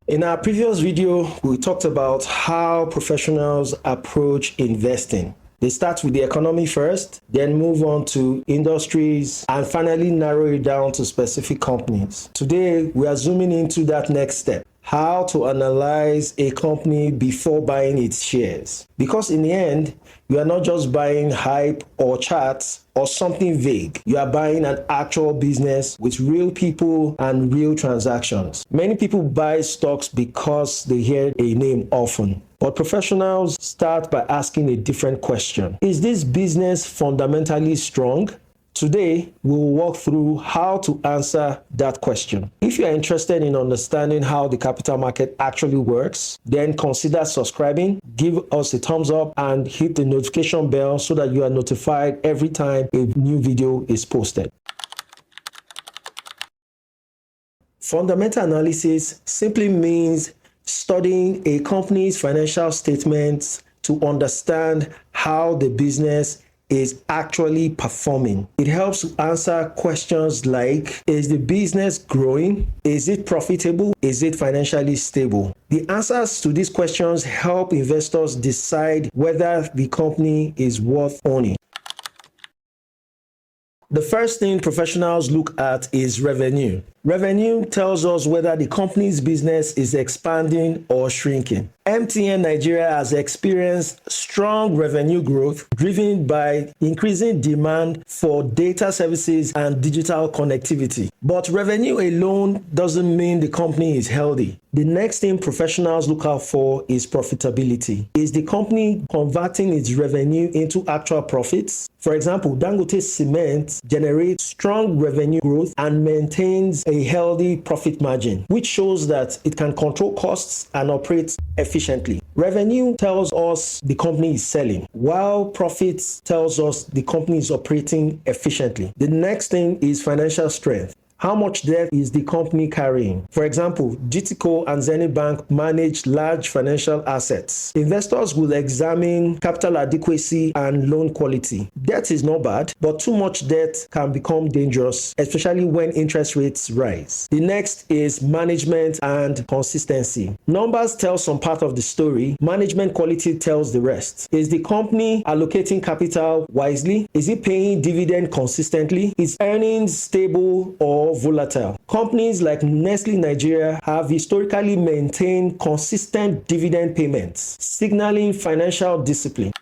In our previous video, we talked about how professionals approach investing. They start with the economy first, then move on to industries, and finally narrow it down to specific companies. Today, we are zooming into that next step: how to analyze a company before buying its shares. Because in the end, you are not just buying hype or charts or something vague. You are buying an actual business with real people and real transactions. Many people buy stocks because they hear a name often. But professionals start by asking a different question. Is this business fundamentally strong? Today, we'll walk through how to answer that question. If you are interested in understanding how the capital market actually works, then consider subscribing, give us a thumbs up, and hit the notification bell so that you are notified every time a new video is posted. Fundamental analysis simply means studying a company's financial statements to understand how the business is actually performing. It helps to answer questions like, is the business growing? Is it profitable? Is it financially stable? The answers to these questions help investors decide whether the company is worth owning. The first thing professionals look at is revenue. Revenue tells us whether the company's business is expanding or shrinking. MTN Nigeria has experienced strong revenue growth driven by increasing demand for data services and digital connectivity. But revenue alone doesn't mean the company is healthy. The next thing professionals look out for is profitability. Is the company converting its revenue into actual profits? For example, Dangote Cement generates strong revenue growth and maintains a healthy profit margin, which shows that it can control costs and operate efficiently. Revenue tells us the company is selling, while profits tells us the company is operating efficiently. The next thing is financial strength. How much debt is the company carrying? For example, GTCO and Zenith Bank manage large financial assets. Investors will examine capital adequacy and loan quality. Debt is not bad, but too much debt can become dangerous, especially when interest rates rise. The next is management and consistency. Numbers tell some part of the story. Management quality tells the rest. Is the company allocating capital wisely? Is it paying dividend consistently? Is earnings stable or volatile? Companies like Nestle Nigeria have historically maintained consistent dividend payments, signaling financial discipline.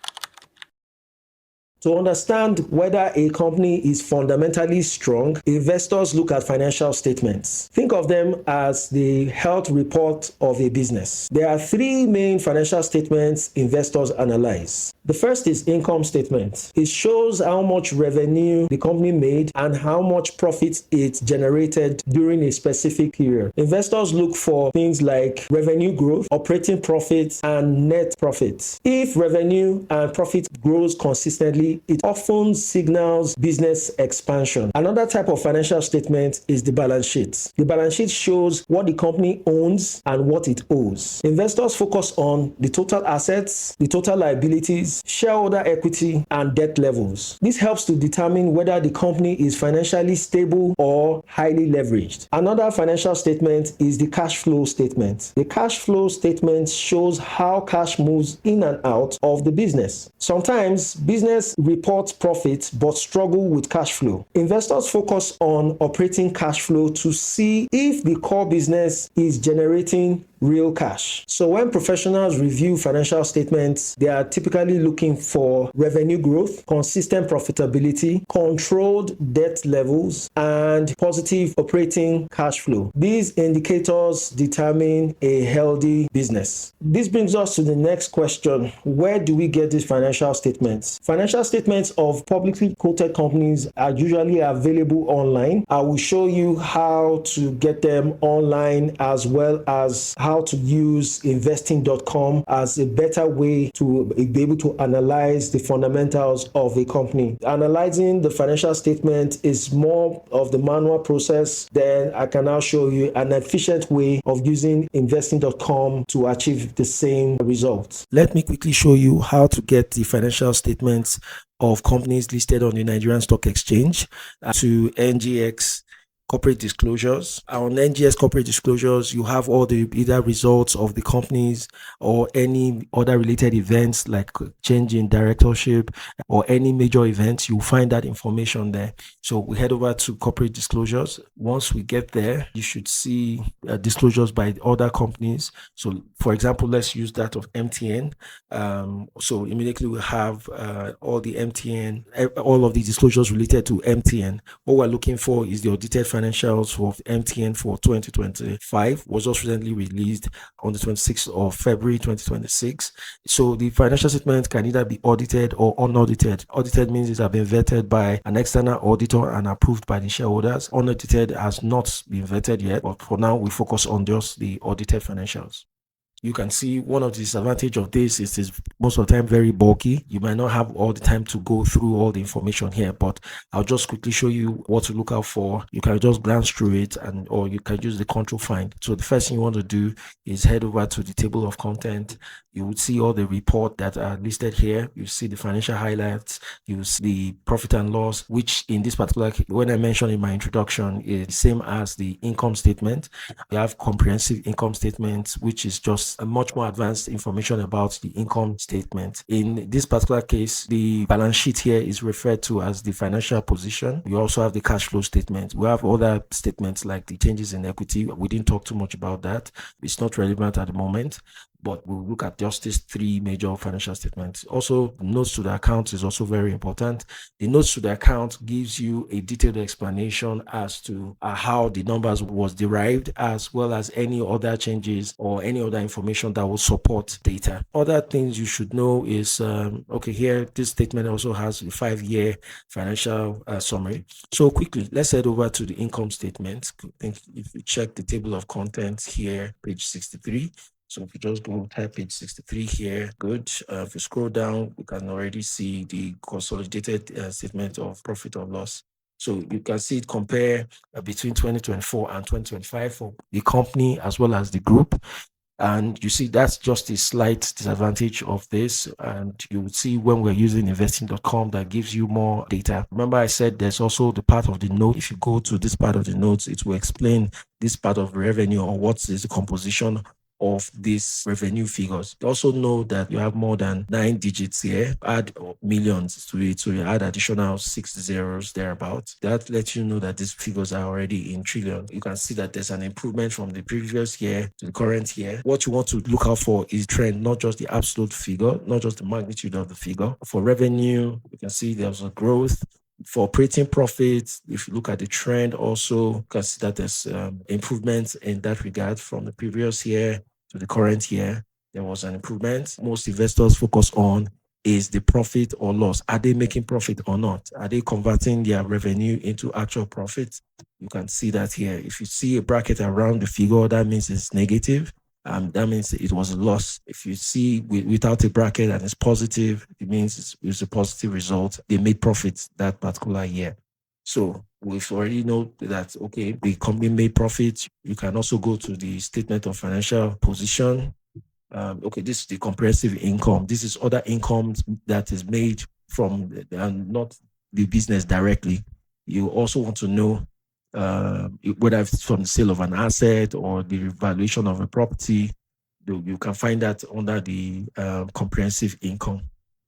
To understand whether a company is fundamentally strong, investors look at financial statements. Think of them as the health report of a business. There are three main financial statements investors analyze. The first is income statement. It shows how much revenue the company made and how much profit it generated during a specific period. Investors look for things like revenue growth, operating profits, and net profits. If revenue and profit grows consistently, it often signals business expansion. Another type of financial statement is the balance sheet. The balance sheet shows what the company owns and what it owes. Investors focus on the total assets, the total liabilities, shareholder equity, and debt levels. This helps to determine whether the company is financially stable or highly leveraged. Another financial statement is the cash flow statement. The cash flow statement shows how cash moves in and out of the business. Sometimes business reports profits but struggle with cash flow. Investors focus on operating cash flow to see if the core business is generating real cash. So when professionals review financial statements, they are typically looking for revenue growth, consistent profitability, controlled debt levels, and positive operating cash flow. These indicators determine a healthy business. This brings us to the next question. Where do we get these financial statements? Financial statements of publicly quoted companies are usually available online. I will show you how to get them online, as well as how to use investing.com as a better way to be able to analyze the fundamentals of a company. Analyzing the financial statement is more of the manual process. Then I can now show you an efficient way of using investing.com to achieve the same results. Let me quickly show you how to get the financial statements of companies listed on the Nigerian Stock Exchange to NGX corporate disclosures. On NGS corporate disclosures, you have all the either results of the companies or any other related events like change in directorship or any major events. You'll find that information there. So we head over to corporate disclosures. Once we get there, you should see disclosures by other companies. So for example, let's use that of MTN. So immediately we have all the MTN, all of the disclosures related to MTN. What we're looking for is the audited financials for MTN for 2025, was just recently released on the 26th of February 2026. So the financial statement can either be audited or unaudited. Audited means it has been vetted by an external auditor and approved by the shareholders. Unaudited has not been vetted yet, but for now we focus on just the audited financials. You can see one of the disadvantages of this is it's most of the time very bulky. You might not have all the time to go through all the information here, but I'll just quickly show you what to look out for. You can just glance through it or you can use the control find. So the first thing you want to do is head over to the table of content. You will see all the report that are listed here. You see the financial highlights. You see the profit and loss, which in this particular, when I mentioned in my introduction, is the same as the income statement. You have comprehensive income statement, which is just a much more advanced information about the income statement. In this particular case, the balance sheet here is referred to as the financial position. You also have the cash flow statement. We have other statements like the changes in equity. We didn't talk too much about that. It's not relevant at the moment, but we'll look at just these three major financial statements. Also, notes to the account is also very important. The notes to the account gives you a detailed explanation as to how the numbers was derived, as well as any other changes or any other information that will support data. Other things you should know is, okay, here, this statement also has a 5-year financial summary. So quickly, let's head over to the income statement. If we check the table of contents here, page 63, so if you just go type page 63 here, good. If you scroll down, you can already see the consolidated statement of profit or loss. So you can see it compare between 2024 and 2025 for the company as well as the group. And you see, that's just a slight disadvantage of this. And you will see when we're using investing.com, that gives you more data. Remember, I said there's also the part of the note. If you go to this part of the notes, it will explain this part of revenue or what is the composition of these revenue figures. Also know that you have more than 9 digits here. Add millions to it, so you add additional 6 zeros thereabout. That lets you know that these figures are already in trillion. You can see that there's an improvement from the previous year to the current year. What you want to look out for is trend, not just the absolute figure, not just the magnitude of the figure. For revenue, you can see there's a growth. For operating profits, if you look at the trend, also you can see that there's improvements in that regard from the previous year to the current year. There was an improvement. Most investors focus on is the profit or loss. Are they making profit or not? Are they converting their revenue into actual profit? You can see that here. If you see a bracket around the figure, that means it's negative. That means it was a loss. If you see without a bracket and it's positive, it means it's a positive result. They made profits that particular year. So we've already know that, okay, the company made profits. You can also go to the statement of financial position. Okay, this is the comprehensive income. This is other income that is made from not the business directly. You also want to know whether it's from the sale of an asset or the valuation of a property. You can find that under the comprehensive income.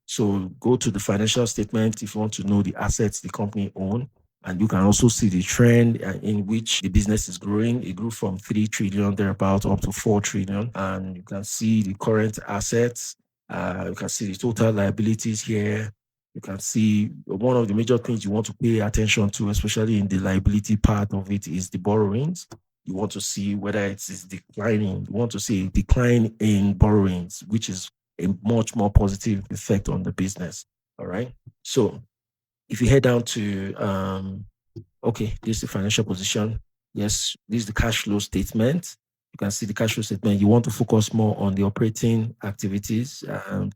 So go to the financial statement if you want to know the assets the company owns. And you can also see the trend in which the business is growing. It grew from 3 trillion thereabout up to 4 trillion. And you can see the current assets. You can see the total liabilities here. You can see one of the major things you want to pay attention to, especially in the liability part of it, is the borrowings. You want to see whether it is declining. You want to see a decline in borrowings, which is a much more positive effect on the business. All right. So if you head down to, okay, this is the financial position. Yes, this is the cash flow statement. You can see the cash flow statement. You want to focus more on the operating activities,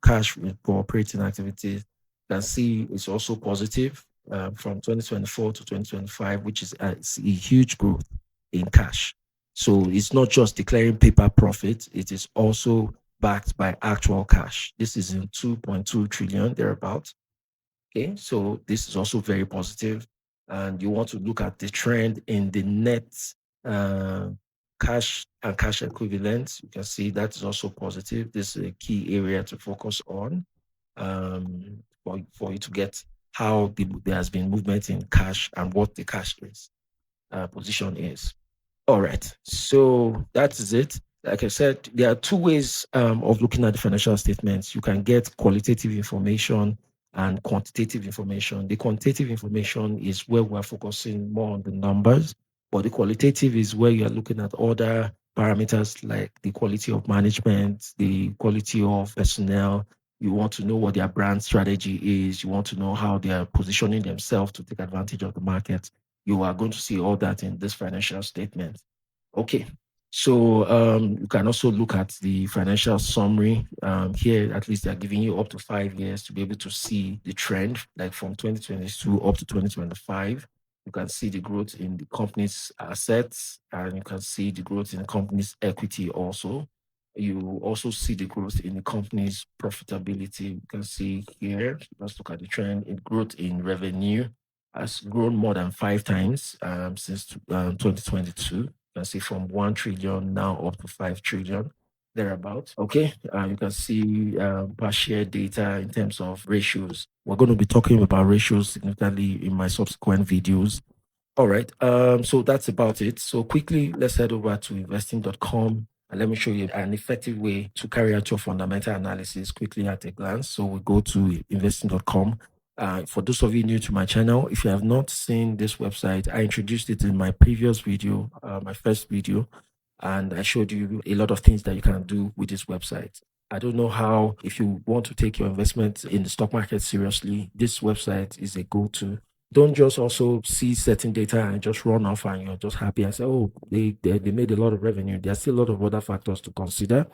cash for operating activities. You can see it's also positive from 2024 to 2025, which is a huge growth in cash. So it's not just declaring paper profit, it is also backed by actual cash. This is in 2.2 trillion thereabouts. Okay, so this is also very positive. and you want to look at the trend in the net cash and cash equivalents, you can see that is also positive. This is a key area to focus on for you to get how there has been movement in cash and what the cash position is. All right, so that is it. Like I said, there are two ways of looking at the financial statements. You can get qualitative information and quantitative information. The quantitative information is where we're focusing more on the numbers, but the qualitative is where you're looking at other parameters like the quality of management, the quality of personnel. You want to know what their brand strategy is. You want to know how they are positioning themselves to take advantage of the market. You are going to see all that in this financial statement. Okay. So you can also look at the financial summary. Here, at least they're giving you up to 5 years to be able to see the trend, like from 2022 up to 2025. You can see the growth in the company's assets, and you can see the growth in the company's equity also. You also see the growth in the company's profitability. You can see here, let's look at the trend in growth in revenue has grown more than 5 times since 2022. You can see from 1 trillion now up to 5 trillion, thereabout. Okay, you can see per share data in terms of ratios. We're going to be talking about ratios significantly in my subsequent videos. All right, so that's about it. So quickly, let's head over to investing.com and let me show you an effective way to carry out your fundamental analysis quickly at a glance. So we go to investing.com. For those of you new to my channel, if you have not seen this website, I introduced it in my previous video, my first video, and I showed you a lot of things that you can do with this website. I don't know how, if you want to take your investment in the stock market seriously, this website is a go-to. Don't just also see certain data and just run off and you're just happy and say, oh, they made a lot of revenue. There's still a lot of other factors to consider.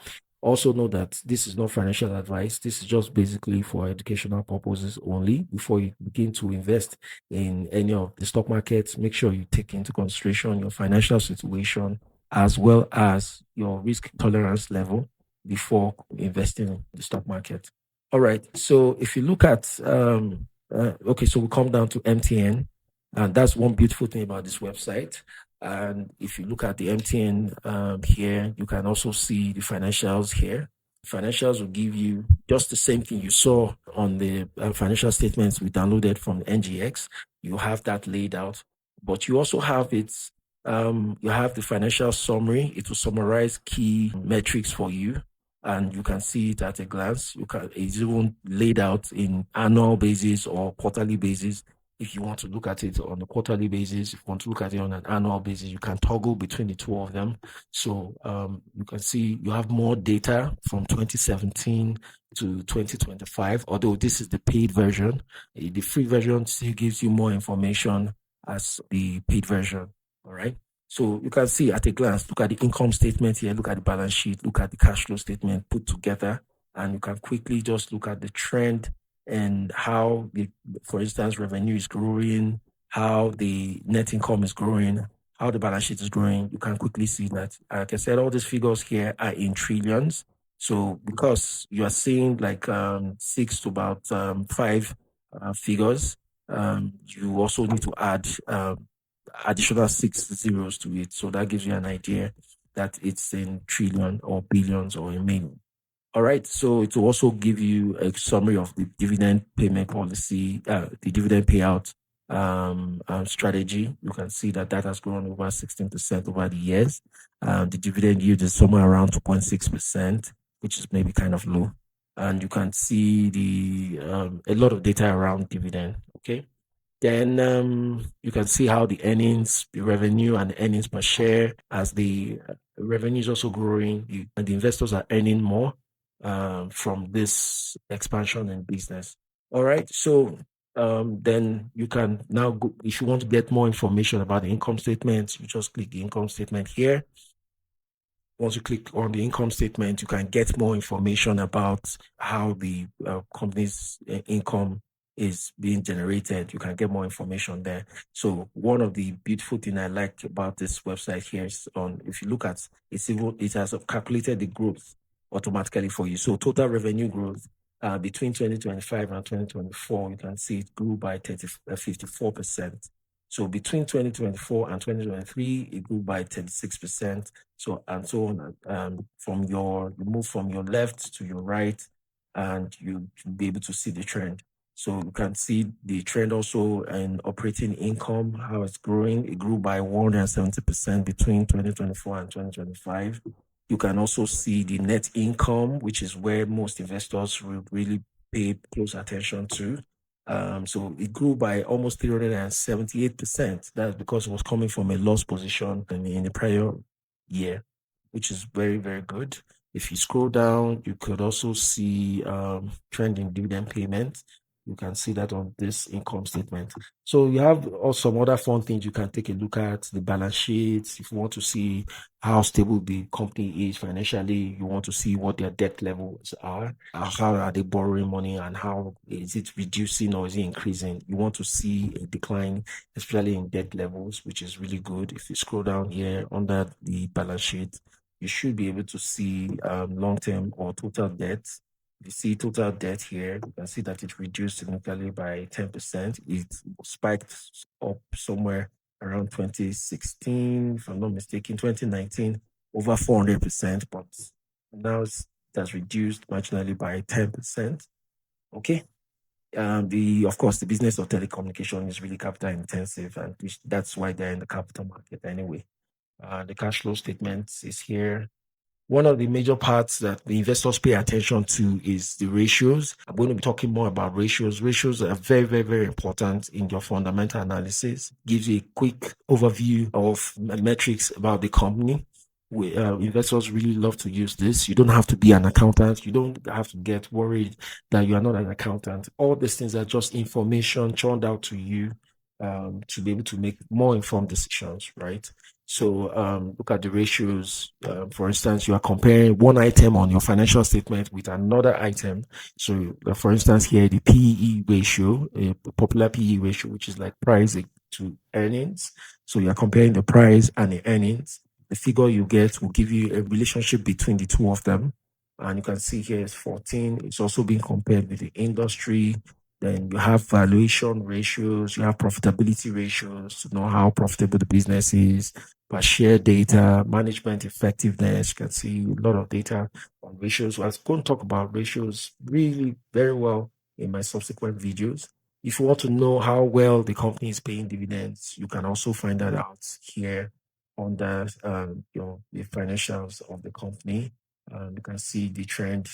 Also know that this is not financial advice. This is just basically for educational purposes only. Before you begin to invest in any of the stock markets, make sure you take into consideration your financial situation as well as your risk tolerance level before investing in the stock market. All right. So if you look at, okay, so we come down to MTN, and that's one beautiful thing about this website. And if you look at the MTN here, you can also see the financials here. Financials will give you just the same thing you saw on the financial statements we downloaded from NGX. You have that laid out, but you also have it. You have the financial summary. It will summarize key metrics for you, and you can see it at a glance. It's even laid out in annual basis or quarterly basis. If you want to look at it on a quarterly basis, if you want to look at it on an annual basis, you can toggle between the two of them. So you can see you have more data from 2017 to 2025, although this is the paid version. The free version still gives you more information as the paid version. All right. So you can see at a glance, look at the income statement here, look at the balance sheet, look at the cash flow statement put together, and you can quickly just look at the trend and how for instance, revenue is growing, how the net income is growing, how the balance sheet is growing. You can quickly see that. Like I said, all these figures here are in trillions. So because you are seeing like 6 to about 5 figures, you also need to add additional 6 zeros to it. So that gives you an idea that it's in trillion or billions or in million. All right. So it will also give you a summary of the dividend payment policy, the dividend payout strategy. You can see that has grown over 16% over the years. The dividend yield is somewhere around 2.6%, which is maybe kind of low. And you can see a lot of data around dividend. Okay. Then you can see how the earnings, the revenue and the earnings per share, as the revenue is also growing, and the investors are earning more from this expansion in business. All right. So then you can now go, if you want to get more information about the income statement, you just click the income statement here. Once you click on the income statement, you can get more information about how the company's income is being generated. You can get more information there. So one of the beautiful things I like about this website here is if you look at it has calculated the growth automatically for you. So total revenue growth between 2025 and 2024, you can see it grew by 54%. So between 2024 and 2023, it grew by 36%. So and so on. You move from your left to your right, and you'll be able to see the trend. So you can see the trend also in operating income, how it's growing. It grew by 170% between 2024 and 2025. You can also see the net income, which is where most investors will really pay close attention to. So it grew by almost 378%. That's because it was coming from a loss position in the prior year, which is very, very good. If you scroll down, you could also see trend in dividend payment. You can see that on this income statement. So you have also some other fun things you can take a look at, the balance sheets. If you want to see how stable the company is financially, you want to see what their debt levels are, how are they borrowing money, and how is it reducing or is it increasing. You want to see a decline, especially in debt levels, which is really good. If you scroll down here under the balance sheet, you should be able to see long-term or total debt. You see total debt here, you can see that it reduced significantly by 10%. It spiked up somewhere around 2016, if I'm not mistaken, 2019, over 400%, but now it has reduced marginally by 10%. Okay. Of course, the business of telecommunication is really capital intensive, and that's why they're in the capital market anyway. The cash flow statement is here. One of the major parts that the investors pay attention to is the ratios. I'm going to be talking more about ratios. Ratios are very, very, very important in your fundamental analysis. Gives you a quick overview of metrics about the company. Investors really love to use this. You don't have to be an accountant. You don't have to get worried that you are not an accountant. All these things are just information churned out to you to be able to make more informed decisions, right? So look at the ratios. For instance, you are comparing one item on your financial statement with another item. So for instance, here the PE ratio, a popular PE ratio, which is like price to earnings. So you are comparing the price and the earnings. The figure you get will give you a relationship between the two of them. And you can see here it's 14. It's also being compared with the industry. Then you have valuation ratios, you have profitability ratios to know how profitable the business is, per share data, management effectiveness. You can see a lot of data on ratios. I was going to talk about ratios really very well in my subsequent videos. If you want to know how well the company is paying dividends, you can also find that out here on the the financials of the company. You can see the trend.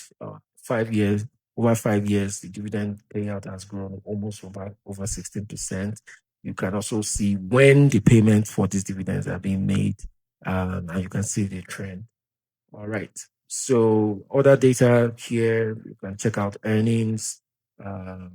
5 years Over 5 years, the dividend payout has grown almost over 16%. You can also see when the payment for these dividends are being made, and you can see the trend. All right. So other data here, you can check out earnings, um,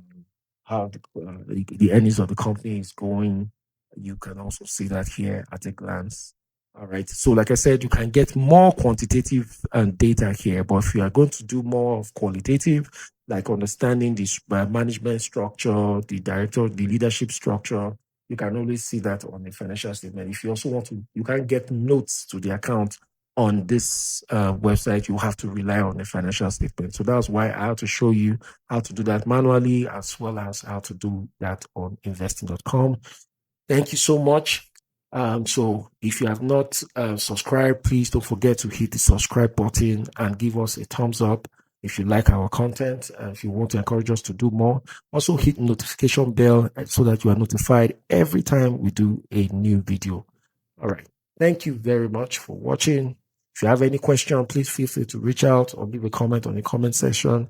how the earnings of the company is going. You can also see that here at a glance. All right. So like I said, you can get more quantitative data here, but if you are going to do more of qualitative, like understanding this management structure, the leadership structure, you can always see that on the financial statement. If you also want to, you can get notes to the account on this website. You have to rely on the financial statement. So that's why I have to show you how to do that manually, as well as how to do that on investing.com. Thank you so much. So if you have not subscribed, please don't forget to hit the subscribe button and give us a thumbs up if you like our content and if you want to encourage us to do more. Also hit the notification bell so that you are notified every time we do a new video. All right. Thank you very much for watching. If you have any question, please feel free to reach out or leave a comment on the comment section.